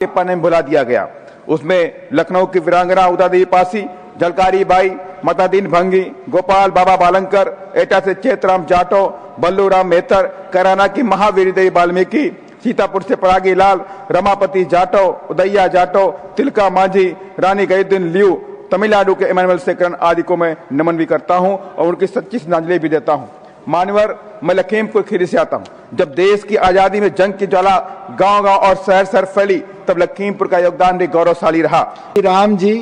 के पन्ने में भुला दिया गया। उसमें लखनऊ की वीरांगना उदा देवी पासी, झलकारी बाई, मतादीन भंगी, गोपाल बाबा बालंकर, एटा से चेतराम जाटो, बल्लूराम मेहतर, कैराना की महावीर देवी वाल्मीकि, सीतापुर से परागी लाल, रमापति जाटो, उदैया जाटो, तिलका मांझी, रानी गईदुद्दीन लियू, तमिलनाडु के इमानुएल सेकरन आदि को मैं नमन भी करता हूं और उनकी सच्ची श्रद्धांजलि भी देता हूं। मान्यवर, मैं लखीमपुर खीरी से आता हूं। जब देश की आजादी में जंग की ज्वाला गांव-गांव और शहर-शहर फैली, तब लखीमपुर का योगदान भी गौरवशाली रहा। राम जी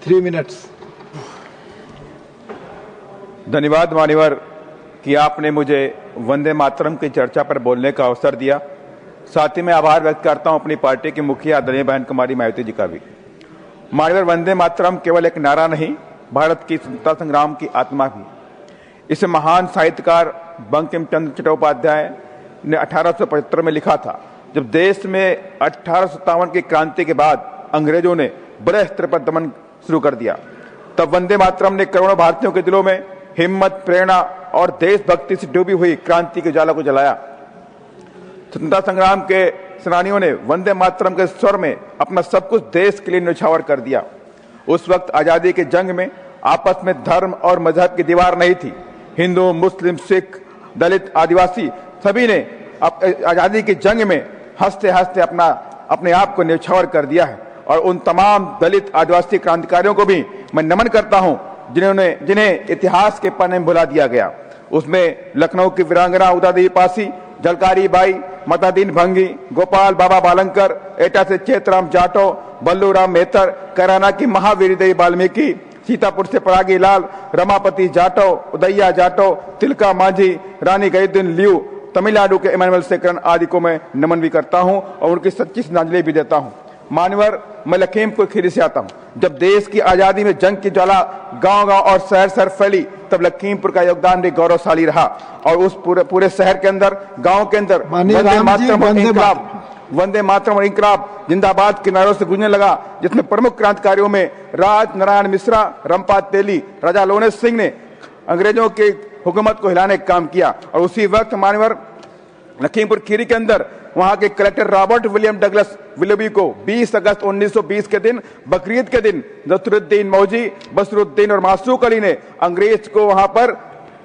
3 मिनट्स। धन्यवाद मान्यवर कि आपने मुझे वंदे मातरम की चर्चा पर बोलने का अवसर दिया। साथ ही मैं आभार व्यक्त करता हूं अपनी पार्टी की मुखिया आदरणीय बहन कुमारी मायावती जी का भी। मान्यवर, वंदे मातरम केवल एक नारा नहीं, भारत की स्वतंत्रता संग्राम की आत्मा भी। इसे महान साहित्यकार बंकिम चंद्र चट्टोपाध्याय ने 1875 में लिखा था, जब देश में 1857 की क्रांति के बाद अंग्रेजों ने बड़े स्तर पर दमन शुरू कर दिया। तब वंदे मातरम ने करोड़ों भारतीयों के दिलों में हिम्मत, प्रेरणा और देशभक्ति से डूबी हुई क्रांति के ज्वाला को जलाया। स्वतंत्रता संग्राम के सेनानियों ने वंदे मातरम के स्वर में अपना सब कुछ देश के लिए न्यौछावर कर दिया। उस वक्त आजादी के जंग में आपस में धर्म और मजहब की दीवार नहीं थी। हिंदू, मुस्लिम, सिख, दलित, आदिवासी सभी ने आजादी की जंग में हंसते हंसते अपने आप को न्यौछावर कर दिया है। और उन तमाम दलित आदिवासी क्रांतिकारियों को भी मैं नमन करता हूं जिन्हें इतिहास के पन्ने में भुला दिया गया। उसमें लखनऊ की वीरांगना उदा देवी पासी, झलकारी बाई, मतादीन भंगी, गोपाल बाबा बालंकर, एटा से चेतराम जाटो, बल्लूराम मेहतर, कैराना की महावीर देवी वाल्मीकि, सीतापुर से परागी लाल, रमापति जाटो, उदैया जाटो, तिलका मांझी, रानी गईदुद्दीन लियू, तमिलनाडु के इमानुएल सेकरन आदि को मैं नमन भी करता हूं और उनकी सच्ची श्रद्धांजलि भी देता हूं। मान्यवर, मैं लखीमपुर खीरी से आता हूं। जब देश की आजादी में जंग की ज्वाला गांव-गांव और शहर-शहर फैली, तब लखीमपुर का योगदान भी गौरवशाली रहा। और उस पूरे शहर के अंदर, गांव के अंदर वंदे मातरम और इंकलाब जिंदाबाद के नारों से गूंजने लगा, जिसमें प्रमुख क्रांतिकारियों में राज नारायण मिश्रा, रमपाद तेली, राजा लोने सिंह ने अंग्रेजों की हुकूमत को हिलाने का काम किया। और उसी वक्त मान्यवर लखीमपुर खीरी के अंदर वहां के collector Robert William Douglas Willoughby को 20 अगस्त 1920 के दिन, बकरीद के दिन, नसरुद्दीन मौजी, बसरुद्दीन और मासूक अली ने अंग्रेज को वहां पर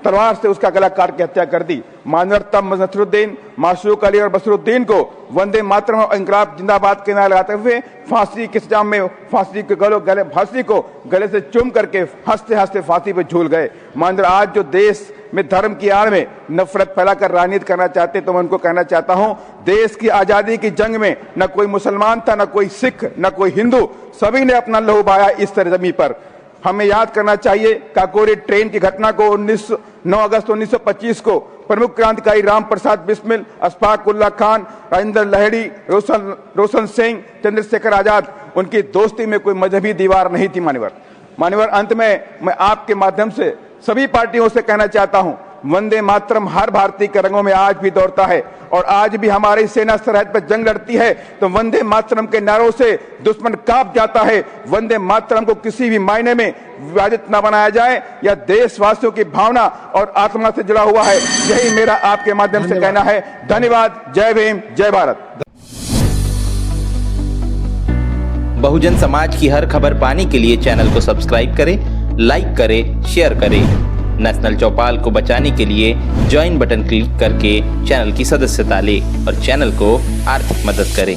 तलवार से उसका गला काट के हत्या कर दी। मानवर तब नसरुद्दीन, मासूक अली और बसरुद्दीन को वंदे मातरम और इंकलाब जिंदाबाद के नारे लगाते हुए फांसी के सजा में फांसी को गले से चूम करके हंसते हंसते फांसी पे झूल गए। मानवर, आज जो देश में धर्म की आड़ में नफरत फैलाकर राजनीति करना चाहते, तो मैं उनको कहना चाहता हूं, देश की आजादी की जंग में न कोई मुसलमान था, न कोई सिख, न कोई हिंदू, सभी ने अपना लहू बहाया इस सरजमी पर। हमें याद करना चाहिए काकोरी ट्रेन की घटना को 9 अगस्त 1925 को प्रमुख क्रांतिकारी राम प्रसाद बिस्मिल, अशफाक उल्लाह खान, राजेंद्र लहड़ी, रोशन सिंह, चंद्रशेखर आजाद, उनकी दोस्ती में कोई मजहबी दीवार नहीं थी। मान्यवर, अंत में मैं आपके माध्यम से सभी पार्टियों से कहना चाहता हूं, वंदे मातरम हर भारतीय के रंगों में आज भी दौड़ता है और आज भी हमारी सेना सरहद पर जंग लड़ती है तो वंदे मातरम के नारों से दुश्मन कांप जाता है। वंदे मातरम को किसी भी मायने में विवादित न बनाया जाए, या देशवासियों की भावना और आत्मा से जुड़ा हुआ है। यही मेरा आपके माध्यम से कहना है। धन्यवाद। जय भीम, जय भारत। बहुजन समाज की हर खबर पाने के लिए चैनल को सब्सक्राइब करें, लाइक करें, शेयर करें। नेशनल चौपाल को बचाने के लिए ज्वाइन बटन क्लिक करके चैनल की सदस्यता लें और चैनल को आर्थिक मदद करें।